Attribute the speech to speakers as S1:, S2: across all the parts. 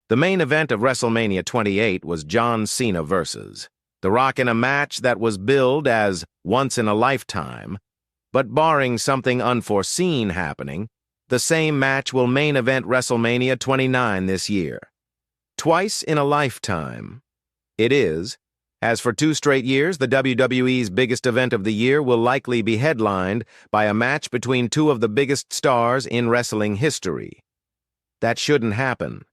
S1: The main event of WrestleMania 28 was John Cena versus The Rock in a match that was billed as once in a lifetime, but barring something unforeseen happening, the same match will main event WrestleMania 29 this year. Twice in a lifetime. It is. As for 2 straight years, the WWE's biggest event of the year will likely be headlined by a match between 2 of the biggest stars in wrestling history. That shouldn't happen.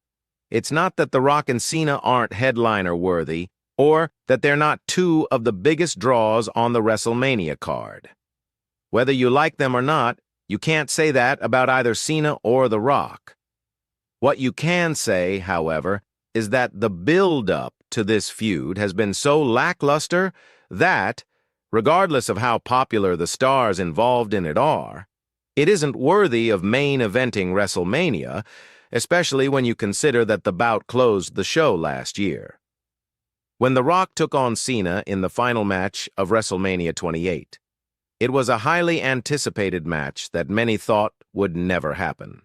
S1: It's not that The Rock and Cena aren't headliner-worthy, or that they're not 2 of the biggest draws on the WrestleMania card. Whether you like them or not, you can't say that about either Cena or The Rock. What you can say, however, is that the build-up to this feud has been so lackluster that, regardless of how popular the stars involved in it are, it isn't worthy of main eventing WrestleMania, especially when you consider that the bout closed the show last year. When The Rock took on Cena in the final match of WrestleMania 28, it was a highly anticipated match that many thought would never happen.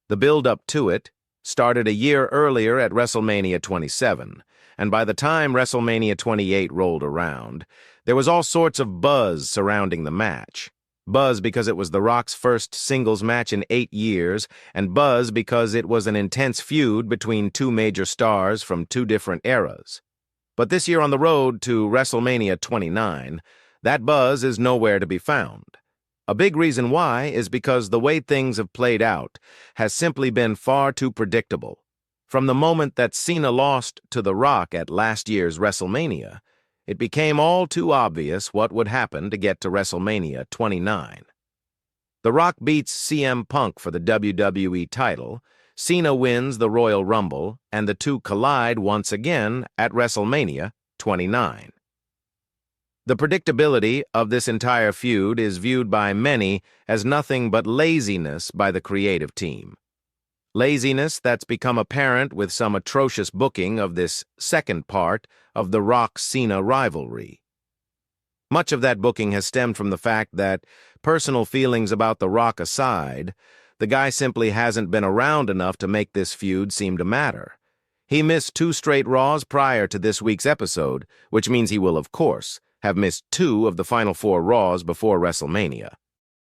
S1: The build-up to it started a year earlier at WrestleMania 27, and by the time WrestleMania 28 rolled around, there was all sorts of buzz surrounding the match. Buzz because it was The Rock's first singles match in 8 years, and buzz because it was an intense feud between 2 major stars from 2 different eras. But this year on the road to WrestleMania 29, that buzz is nowhere to be found. A big reason why is because the way things have played out has simply been far too predictable. From the moment that Cena lost to The Rock at last year's WrestleMania, it became all too obvious what would happen to get to WrestleMania 29. The Rock beats CM Punk for the WWE title, Cena wins the Royal Rumble, and the 2 collide once again at WrestleMania 29. The predictability of this entire feud is viewed by many as nothing but laziness by the creative team. Laziness that's become apparent with some atrocious booking of this second part of the Rock-Cena rivalry. Much of that booking has stemmed from the fact that, personal feelings about The Rock aside, the guy simply hasn't been around enough to make this feud seem to matter. He missed 2 straight Raws prior to this week's episode, which means he will, of course, have missed 2 of the final 4 Raws before WrestleMania.